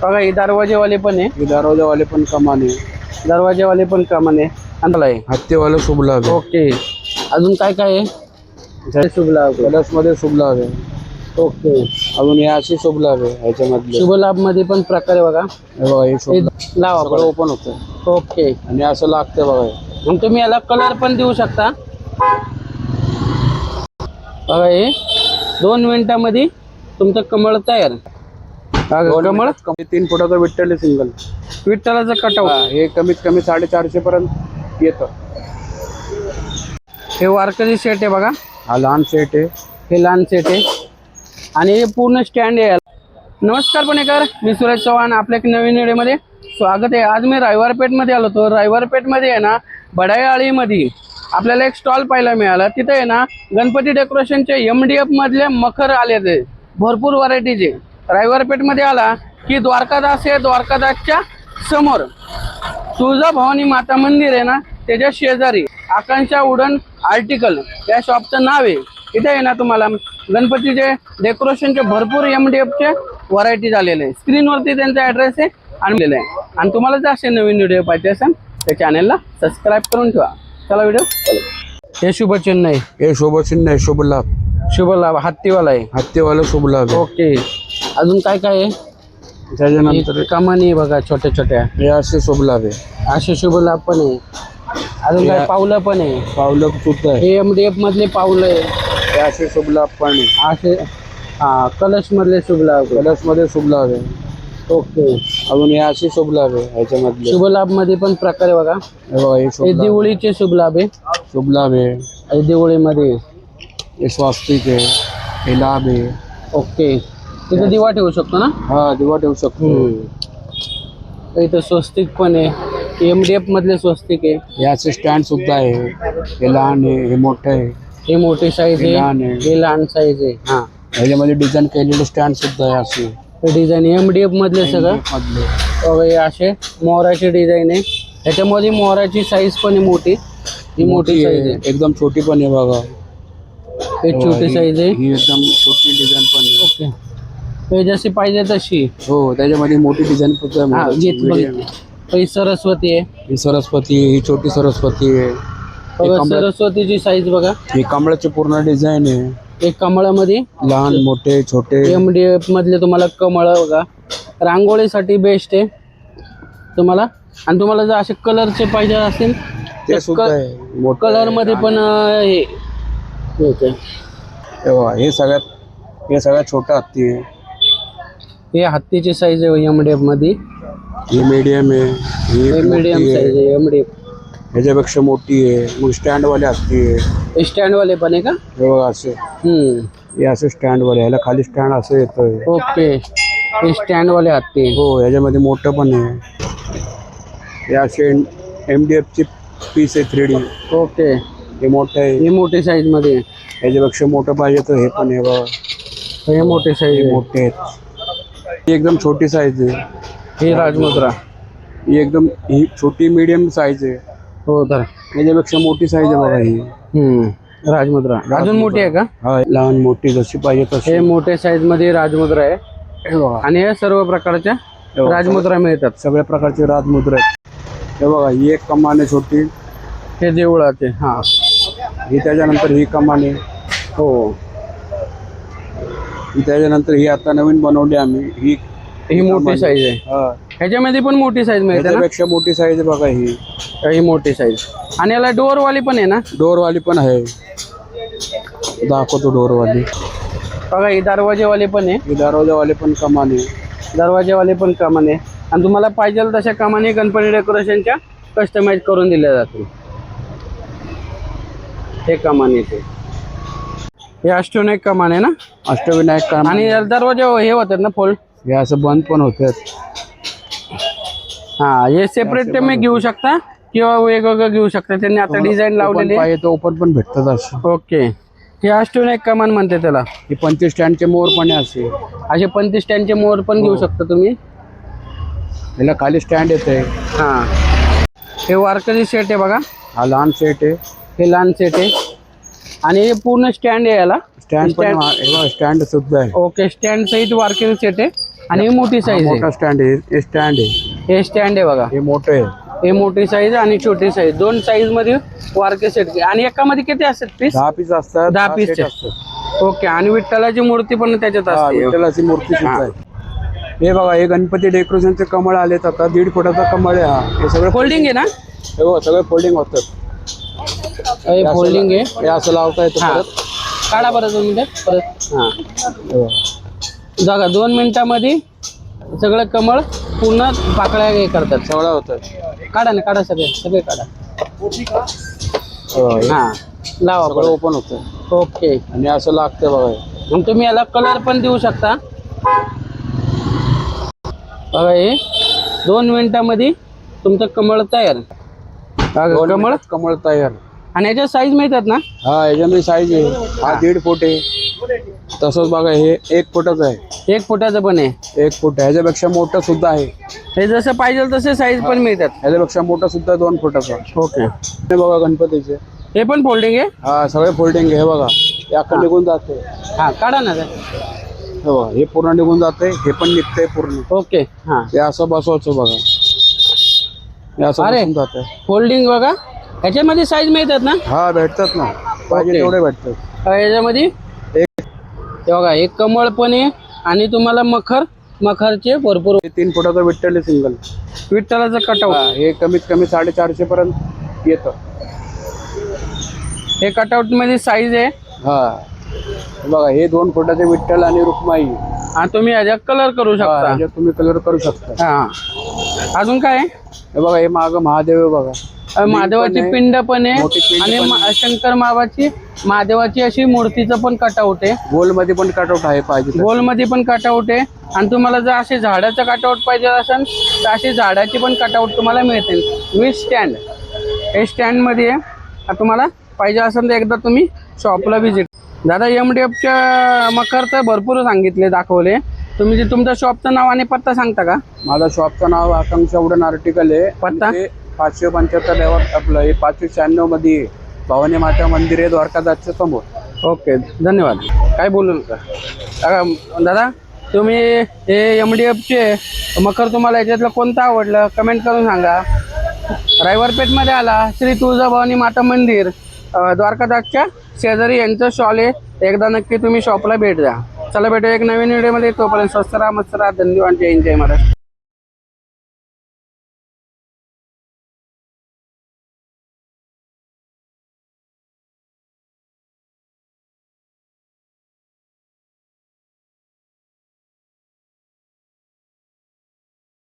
बघा हे दरवाजेवाले पण आहे, हे दरवाजावाले पण कमान आहे, दरवाजेवाले पण कमान आहे. अंतला आहे. हत्तीवाला शुभ लाभ आहे. ओके, अजून काय काय आहे? शुभ लाभ आहे. कलश मध्ये शुभ लाभ आहे. ओके, अजून हे असे शुभ लाभ आहे ह्याच्यामधले. शुभ लाभ मध्ये पण प्रकार आहे बघा. हे बघा हे शुभ हे लाभ लावा सगळं बघा. ओपन होतं ओके, आणि असं लागतं बघा हे. मग तुम्ही याला कलर पण देऊ शकता. बघा हे 2 मिनिटांमध्ये तुमचं कमळ तयार. कमळ 3 फुटाचा विठ्ठल आहे सिंगल. विठ्ठलाचं कटाव. हे कमीत कमी 450 पर्यंत येतं. हे वारकरी सेट आहे बघा. हा लहान सेट आहे. हे लहान सेट आहे आणि हे पूर्ण स्टँड आहे. नमस्कार पुणेकर, मी सुरेश चव्हाण. आपल्या एक नवीन व्हिडिओमध्ये स्वागत आहे. आज मी रायवारपेठमध्ये आलो होतो. रायवारपेठमध्ये आहे ना, बडाईआळीमध्ये आपल्याला एक स्टॉल पाहायला मिळाला. तिथे आहे ना, गणपती डेकोरेशनचे MDF मधले मखर आले ते भरपूर व्हरायटीचे. रायवारपेठमध्ये आला की द्वारकादास आहे. द्वारकादासच्या समोर तुळजाभवानी माता मंदिर आहे ना, त्याच्या शेजारी आकांक्षा वुडन आर्टिकल या शॉपचं नाव आहे. इथे आहे ना, तुम्हाला गणपतीचे डेकोरेशनचे भरपूर MDFचे व्हरायटी झालेले आहे. स्क्रीनवरती त्यांचा ॲड्रेस आहे आणलेला आहे. आणि तुम्हाला जर असे नवीन व्हिडिओ पाहिजे असेल त्या चॅनलला सबस्क्राईब करून ठेवा. चला व्हिडिओ. हे शुभचिन्ह आहे. हे शुभचिन्ह आहे, शुभ लाभ. शुभ लाभ हत्तीवाला आहे. हत्तीवाला शुभ लाभ आहे. ओके, अजून काय काय आहे? त्याच्यानंतर कमानी आहे बघा छोट्या छोट्या. हे असे शुभ लाभ आहे. असे शुभ लाभ पण आहे. अजून काय पावलं पण आहे. पावलं सुद्धा आहे. हे MDF मधले पावलं आहे. हे असे शुभ लाभ पण आहे. असे हा कलश मधले शुभ लाभ. कलश मध्ये शुभ लाभ आहे. ओके, अजून हे असे शुभ लाभ आहे ह्याच्यामधले. शुभ लाभ मध्ये पण प्रकार आहे बघा. हे बघा हे शुभ हे लाभ. दिवळीचे शुभ लाभ आहे. शुभ लाभ आहे. हे दिवळीमध्ये. हे स्वास्तिक आहे. हे लाभ आहे. ओके, तिथे दिवा ठेवू शकतो ना. हा दिवा ठेवू शकतो. इथं स्वस्तिक पण आहे. MDF मधले स्वस्तिक आहे. हे असे स्टँड सुद्धा आहे. हे लहान आहे, हे मोठं आहे. हे मोठी साईज हे आहे. लहान आहे. हे लहान साईज आहे. हा, ह्याच्यामध्ये डिझाईन केलेले स्टँड सुद्धा आहे असे. हे डिझाईन MDF मधले सगळं. मधले बघा हे असे मोराची डिझाईन आहे. ह्याच्यामध्ये मोराची साईज पण आहे मोठी. ही मोठी साईज आहे. एकदम छोटी पण आहे बघा. हे छोटी साईज आहे. ही एकदम छोटी डिझाईन पण आहे. ओके, हे जशी पाहिजे तशी. हो, त्याच्यामध्ये मोठी डिझाईन सुद्धा आहे. हा, medium. ही सरस्वती आहे. ही सरस्वती आहे. ही छोटी सरस्वती आहे. बघा सरस्वतीची साईज बघा. ही कमळाची पूर्ण डिझाईन आहे. एक कमळामध्ये लहान मोठे छोटे. MDF मधले तुम्हाला कमळ बघा. रांगोळीसाठी बेस्ट आहे तुम्हाला. आणि तुम्हाला जर असे कलरचे पाहिजे असेल ते सुद्धा आहे. मोठं कलर मध्ये पण हे ओके. तेव्हा हे सगळ्यात छोटा हत्ती आहे. हे हत्तीची साईज आहे MDF मध्ये. ही मीडियम आहे. हे मीडियम साईज आहे MDF. ह्याच्यापेक्षा मोठी आहे. मग स्टँड वाले हत्ती आहे. हे स्टँड वाले पण आहे का? हे बघा असे. हे असे स्टँड वाले. ह्याला खाली स्टँड असं येतोय. ओके, हे स्टँड वाले हत्ती. हो, ह्याच्यामध्ये मोठं पण आहे. हे असे MDF ची पीस आहे 3D. ओके, हे मोठं आहे. हे मोठी साईज मध्ये. ह्याच्यापेक्षा मोठं पाहिजे तर हे पण आहे बघा. हे मोठी साईज हे आहे. मोठे आहेत. ही एकदम छोटी साईज आहे. हे राजमुद्रा. ही छोटी मीडियम साईज आहे. हो तर याच्यापेक्षा मोठी साईज आहे बघा ही. राजमुद्रा अजून मोठी आहे का? हा, लहान मोठी जशी पाहिजे तशी. हे मोठे साईज मध्ये राजमुद्रा आहे. हे बघा. आणि हे सर्व प्रकारच्या राजमुद्रा मिळतात. सगळ्या प्रकारचे राजमुद्रा आहेत. हे बघा ही एक कमान आहे छोटी. हे देवळाचे. हा, ही त्याच्यानंतर ही कमान आहे. हो, ही त्याच्यानंतर ही आता नवीन बनवली आम्ही. ही मोठी साईज आहे. हा, ह्याच्यामध्ये पण मोठी साईज मिळते ना. त्याच्यापेक्षा मोठी साईज आहे बघा ही. ही मोठी साईज. आणि याला डोअर वाली पण आहे ना. डोअरवाली पण आहे. दाखवतो डोअरवाली. बघा ही दरवाजेवाली पण आहे. ही दरवाजावाले पण कमान आहे. दरवाजेवाले पण कमाने. आणि तुम्हाला पाहिजे तशा कमाने गणपती डेकोरेशनच्या कस्टमाइज करून दिल्या जातील. हे कमान येते. हे अष्टविनायक कमान आहे ना. अष्टविनायक कमान. आणि दरवाजे हे होतात ना फोल्ड. हे असं बंद पण होतात. हा, हे सेपरेट तुम्ही घेऊ शकता किंवा वेगवेगळं घेऊ शकता. त्यांनी आता डिझाईन लावलेली. पाहिजे तर ओपन पण भेटतात असे. ओके, हे अष्टविनायक कमान म्हणते त्याला. ही 25 स्टँडचे मोर पण आहे असे. असे 25 स्टँडचे मोर पण घेऊ शकता तुम्ही. ह्याला खाली स्टँड येते. हा, हे वारकरी सेट आहे बघा. हा लहान सेट आहे. हे लहान सेट आहे. आणि हे पूर्ण स्टँड आहे याला. स्टँड पण स्टँड सुद्धा आहे. ओके, स्टँड सहित वारकरी सेट आहे. आणि ही मोठी साईज मोठा स्टँड आहे, हे स्टँड आहे, आहे. हे स्टँड आहे बघा. हे मोठं आहे. हे मोठी साईज आणि छोटी साईज, दोन साईज मध्ये वारके सेट. आणि एकामध्ये किती असतात पीस? 10 पीस असतात, 10 10 पीस set असतात. ओके. आणि विठ्ठलाची मूर्ती पण त्याच्यात हा, असते. विठ्ठलाची मूर्ती सुद्धा आहे. हे बघा, हे गणपती डेकोरेशनचे कमळ आलेत आता, 1.5 फुटाचा कमळ आहे हा. हे सगळं फोल्डिंग आहे ना? हे बघा, सगळे फोल्डिंग होतात. हे फोल्डिंग आहे. हे असं लावता येतं हा. परत. काढा बरं 2 मिनिटं परत. हा हे बघा. बघा 2 मिनिटामध्ये सगळं कमळ पूर्ण पाकळ्या हे करतात. सगळं होतात. काढा ना, काढा सगळे सगळे काढा. हे हा लावा सगळं परत. ओपन होतं ओके. आणि असं लागतं बघा. मग तुम्ही याला कलर पण देऊ शकता. बघा हे 2 मिनिटामध्ये तुमचं कमळ तयार. बघा, 2 कमळ. मिनिटात कमळ तयार. आणि याच्या साईज माहितात ना? हा, याच्यामध्ये साईज आहे. हा 1.5 फूट आहे. तसंच बघा, हे 1 फुटाचं आहे. 1 फुटाचं पण आहे. 1 फूट आहे. ह्याच्यापेक्षा मोठं सुद्धा आहे. हे जसं पाहिजे तसे साईज पण मिळतात. ह्याच्यापेक्षा मोठं सुद्धा 2 फुटाचा. ओके. हे बघा गणपतीचे. हे पण फोल्डिंग आहे. हा, सगळे फोल्डिंग आहे. हे बघा, हे अख्खं निघून जाते. हा काढा ना ते. हे बघा, हे पूर्ण निघून जाते. हे पण निघतंय पूर्ण. ओके. हा हे असं बसवायचं बघा. हे असं अरे. बसून जाते. फोल्डिंग बघा. ह्याच्यामध्ये साईज मिळतात ना? हा, भेटतात ना, पाहिजे ओके. तेवढे भेटतात. याच्यामध्ये एक हे बघा, एक कमळ पण आहे आणि तुम्हाला मखरचे भरपूर. हे 3 फुटाचं विठ्ठल सिंगल. विठ्ठलाचं कटआउट. हे कमीत कमी 450 पर्यंत येतं. हे कटआउट मध्ये साईज आहे. हा, हे बघा, हे 2 फुटाचे विठ्ठल आणि रुक्माई. आणि तुम्ही याच्यात कलर करू हा, शकता. ह्याच्यात तुम्ही कलर करू शकता. हा अजून काय आहे? हे बघा, हे मागं महादेव आहे बघा. महादेवाची आहे. पिंड पण आहे. मोठी पिंड आणि पण आहे. शंकर महादेवाची अशी मूर्तीचं पण कटआउट आहे. गोल मध्ये पण कटआउट आहे पाहिजे तर. गोल मध्ये पण कटआउट आहे. आणि तुम्हाला जर असे झाडाचं कटआउट पाहिजे असेल तर अशी झाडाची पण कटआउट तुम्हाला मिळतील विथ स्टँड. हे स्टँड मध्ये आहे. तुम्हाला पाहिजे असेल तर एकदा तुम्ही शॉपला व्हिजिट. दादा MDFच्या मखर तर भरपूर सांगितले, दाखवले. तुम्ही जे तुमच्या शॉपचं नाव आणि पत्ता सांगता का? माझं शॉपचं नाव आकांक्षा उडण आर्टिकल आहे. पत्ता? 575 लेवल आपलं हे 596 मध्ये आहे. भवानी माता मंदिर आहे, द्वारकादासच्या समोर. ओके धन्यवाद. काय बोलू नका. दादा तुम्ही हे MDFचे मखर तुम्हाला याच्यातलं कोणतं आवडलं कमेंट करून सांगा. रायवरपेठमध्ये आला श्री तुळजाभवानी माता मंदिर द्वारकादासच्या शेजारी यांचं शॉल आहे. एकदा नक्की तुम्ही शॉपला भेट द्या. चला भेटूया एक नवीन व्हिडिओमध्ये. तोपर्यंत स्वस्त राहा, मस्त राहा. धन्यवाद. जय हिंद, जय महाराष्ट्र.